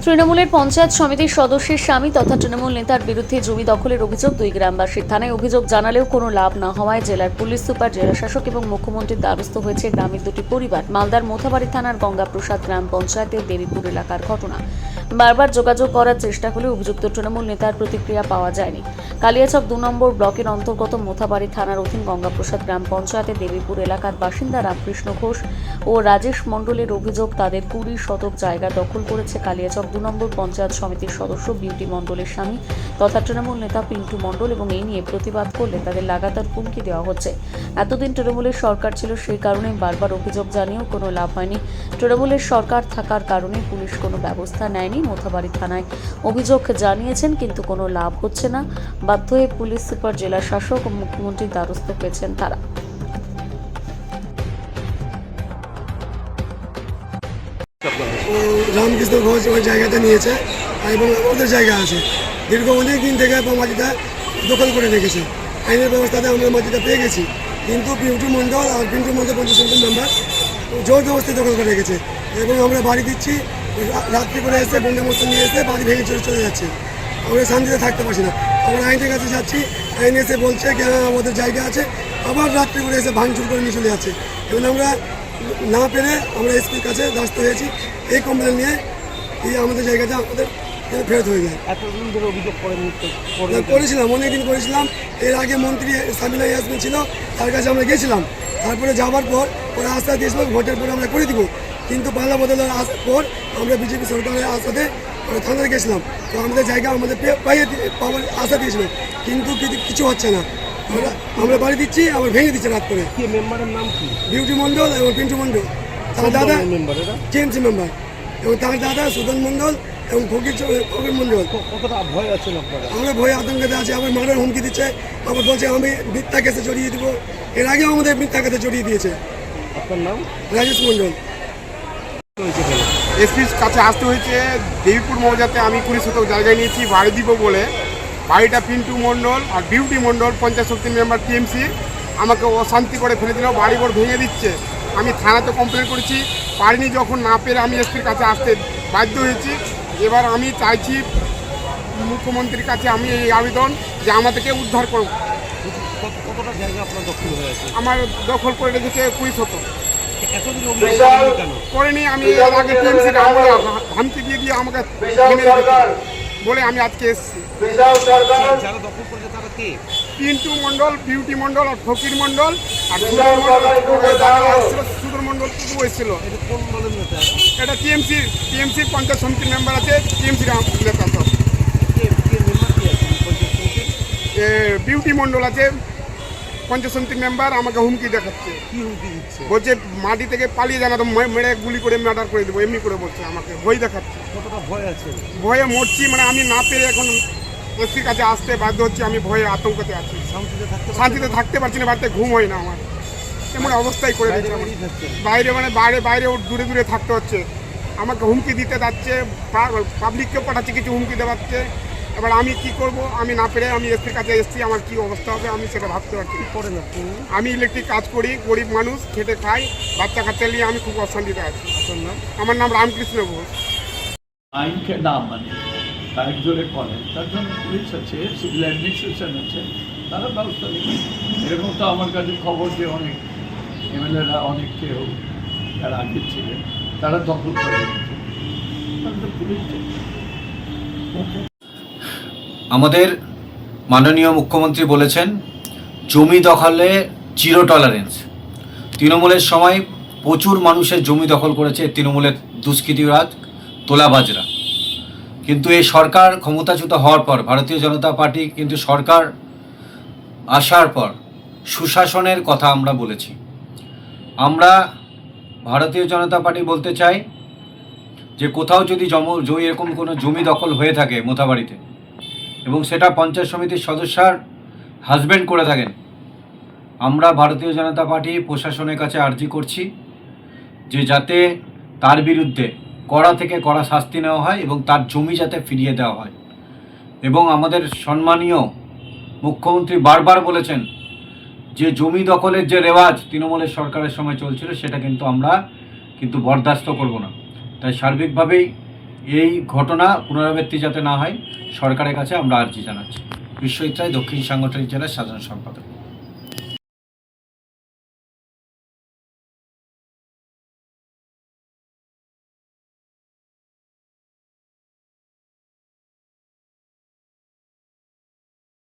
তৃণমূলের পঞ্চায়েত সমিতির সদস্যের স্বামী তথা তৃণমূল নেতার বিরুদ্ধে জমি দখলের অভিযোগ দুই গ্রামবাসীর। থানায় অভিযোগ জানালেও কোনো লাভ না হওয়ায় জেলার পুলিশ সুপার, জেলাশাসক এবং মুখ্যমন্ত্রীর দ্বারস্থ হয়েছে গ্রামের দুটি পরিবার। মালদার মোথাবাড়ি থানার গঙ্গাপ্রসাদ গ্রাম পঞ্চায়েতের দেবীপুর এলাকার ঘটনা। বারবার যোগাযোগ করার চেষ্টা হলেও অভিযুক্ত তৃণমূল নেতার প্রতিক্রিয়া পাওয়া যায়নি। কালিয়াচক 2 নম্বর ব্লকের অন্তর্গত মোথাবাড়ি থানার অধীন গঙ্গাপ্রসাদ গ্রাম পঞ্চায়েতের দেবীপুর এলাকার বাসিন্দা রামকৃষ্ণ ঘোষ ও রাজেশ মণ্ডলের অভিযোগ, তাদের 20 শতক জায়গা দখল করেছে কালিয়াচক 2 নম্বর পঞ্চায়েত সমিতির সদস্য বিউটি মণ্ডলের স্বামী তথা তৃণমূল নেতা পিন্টু মণ্ডল, এবং এই নিয়ে প্রতিবাদ করলে তাদের লাগাতার হুমকি দেওয়া হচ্ছে। এতদিন তৃণমূলের সরকার ছিল, সেই কারণে বারবার অভিযোগ জানিয়েও কোনো লাভ হয়নি। তৃণমূলের সরকার থাকার কারণে পুলিশ কোনো ব্যবস্থা নেয়নি। মোথাবাড়ি থানায় অভিযোগ জানিয়েছেন, কিন্তু কোনো লাভ হচ্ছে না। বাধ্য হয়ে পুলিশ সুপার, জেলা শাসক ও মুখ্যমন্ত্রীর দ্বারস্থ হয়েছেন তারা। রামকৃষ্ণ ঘোষ ওই জায়গাটা নিয়েছে এবং আমাদের জায়গা আছে, দীর্ঘ অনেক দিন থেকে মাটিটা দখল করে রেখেছে। আইনের ব্যবস্থাতে আমরা মাটিটা পেয়ে গেছি, কিন্তু পিন্টু মণ্ডল আর পিন্টু মণ্ডল পঞ্চায়েত সমিতির মেম্বার জোর জবরদস্তি দখল করে রেখেছে এবং আমরা বাড়ি দিচ্ছি। রাত্রি করে এসে বন্যা মস্ত নিয়ে এসে বাড়ি ভেঙে চলে যাচ্ছে। আমরা শান্তিতে থাকতে পারছি না। আমরা আইনের কাছে যাচ্ছি, আইন এসে বলছে কি হ্যাঁ আমাদের জায়গা আছে, আবার রাত্রি করে এসে ভাঙচুর করে নিয়ে চলে যাচ্ছে। এবং আমরা না পেরে আমরা এসপির কাছে দ্বারস্থ হয়েছি এই কমপ্লেন নিয়ে আমাদের জায়গাটা আমাদের ফেরত হয়ে যায়। এতদিন ধরে অভিযোগ করেছিলাম, অনেকদিন করেছিলাম। এর আগে মন্ত্রী সাবিনা ইয়াসমিন ছিল, তার কাছে আমরা গেছিলাম। তারপরে যাওয়ার পর ওরা আস্থা দিয়েছিল ভোটের পরে আমরা করে দিব, কিন্তু পাল্লা বদলের আসার পর আমরা বিজেপি সরকারের আশাতে থানায় গেছিলাম। তো আমাদের জায়গা আমাদের পাওয়ার আশা দিয়েছিল, কিন্তু কিছু হচ্ছে না। আমরা বাড়ি দিচ্ছি, আবার ভেঙে দিচ্ছে রাত করে। মেম্বারের নাম কি? বিউটি মণ্ডল এবং পিন্টু মণ্ডল, তার দাদা টিএমসি মেম্বার, এবং তার দাদা সুদন মণ্ডল এবং ফকির মণ্ডল। কতটা ভয় আছেন আপনারা? আমরা ভয়ে আতঙ্কেতে আছি। আবার মারার হুমকি দিচ্ছে, আবার বলছে আমি মিথ্যা কেসে জড়িয়ে দিব। এর আগেও আমাদের মিথ্যা কেসে জড়িয়ে দিয়েছে। আপনার নাম? রাজেশ মণ্ডল। এসপির কাছে আসতে হয়েছে। দেবীপুর মৌজাতে আমি 20 শতক জায়গায় নিয়েছি বাড়ি দিব বলে। বাড়িটা পিন্টু মণ্ডল আর বিউটি মণ্ডল পঞ্চায়েত সমিতির মেম্বার টিএমসি আমাকে অশান্তি করে ফেলে দিল, বাড়িঘর ভেঙে দিচ্ছে। আমি থানাতে কমপ্লেন করেছি, পারিনি। যখন না পেরে আমি এসপির কাছে আসতে বাধ্য হয়েছি। এবার আমি চাইছি মুখ্যমন্ত্রীর কাছে আমি এই আবেদন যে আমাদেরকে উদ্ধার করব। কতটা জায়গা আপনার দখল হয়ে আছে? আমার দখল করে রেখেছে 20 শতক। এতদিন অভিযোগ কেন করেনি? আমি আগে টিএমসি ধামকি দিয়ে আমাকে বলে আমি আজকে এসেছি। যারা দখল করেছে তারা কে? পিন্টু মণ্ডল, বিউটি মণ্ডল আর ফকির মণ্ডল আর সুদর মণ্ডল টুকু এসেছিল। এটা কোন দলের নেতা? এটা টিএমসির পঞ্চায়েত সমিতির মেম্বার আছে, টিএমসির নেতা সব। বিউটি মণ্ডল আছে পঞ্চায়েত সমিতির মেম্বার, আমাকে হুমকি দেখাচ্ছে। কি হুমকি দিচ্ছে? বলছে মাটি থেকে পালিয়ে জানা তো মেরে গুলি করে মার্ডার করে দেবো, এমনি করে বলছে। আমাকে ভয় দেখাচ্ছে। কতটা ভয় আছে? ভয়ে মরছি, মানে আমি না পেরে এখন এসপির কাছে আসতে বাধ্য হচ্ছি। আমি ভয়ে আতঙ্কতে আছি, শান্তিতে থাকতে পারছি না। বাড়িতে ঘুম হয় না আমার, এমন অবস্থায় করে দিচ্ছে। বাইরে দূরে দূরে থাকতে হচ্ছে। আমাকে হুমকি দিতে যাচ্ছে, পাবলিককেও পাঠাচ্ছে, কিছু হুমকি দেওয়াচ্ছে। এবার আমি কি করব? আমি না পেরে আমি এসপির কাছে এসেছি। আমার কি অবস্থা হবে আমি সেটা ভাবতে পারছি। আমি ইলেকট্রিক কাজ করি, গরিব মানুষ, খেটে খাই, বাচ্চা কাচ্চা নিয়ে আমি খুব অশান্তিতে আছি। আমার নাম রামকৃষ্ণ ঘোষ। আইনকে না মানে তার জোরে করে, তার জন্য পুলিশ আছে, সিভিল অ্যাডমিনিস্ট্রেশন আছে, তারা ব্যবস্থা নেবে। এরকম তো আমার কাছে খবর যে অনেক এমএলএরা, অনেক কেউ যারা আগে ছিলেন তারা দখল করে দিচ্ছে, পুলিশ। আমাদের মাননীয় মুখ্যমন্ত্রী বলেছেন জমি দখলে জিরো টলারেন্স। তৃণমূলের সময় প্রচুর মানুষের জমি দখল করেছে তৃণমূলের দুষ্কৃতিরাজ, তোলাবাজরা। কিন্তু এই সরকার ক্ষমতাচ্যুত হওয়ার পর, ভারতীয় জনতা পার্টি কিন্তু সরকার আসার পর সুশাসনের কথা আমরা বলেছি। আমরা ভারতীয় জনতা পার্টি বলতে চাই যে কোথাও যদি এরকম কোনো জমি দখল হয়ে থাকে মোথাবাড়িতে, এবং সেটা পঞ্চায়েত সমিতির সদস্যার হাজব্যান্ড করে থাকেন, আমরা ভারতীয় জনতা পার্টি প্রশাসনের কাছে আর্জি করছি যে যাতে তার বিরুদ্ধে কড়া থেকে কড়া শাস্তি নেওয়া হয় এবং তার জমি যাতে ফিরিয়ে দেওয়া হয়। এবং আমাদের সম্মানীয় মুখ্যমন্ত্রী বারবার বলেছেন যে জমি দখলের যে রেওয়াজ তৃণমূলের সরকারের সময় চলছিল সেটা কিন্তু আমরা বরদাস্ত করব না। তাই সার্বিকভাবেই এই ঘটনা পুনরাবৃত্তি যাতে না হয় সরকারের কাছে আমরা আর্জি জানাচ্ছি। বিশ্বজিৎ রায়, দক্ষিণ সাংগঠনিক জেলার সাধারণ সম্পাদক।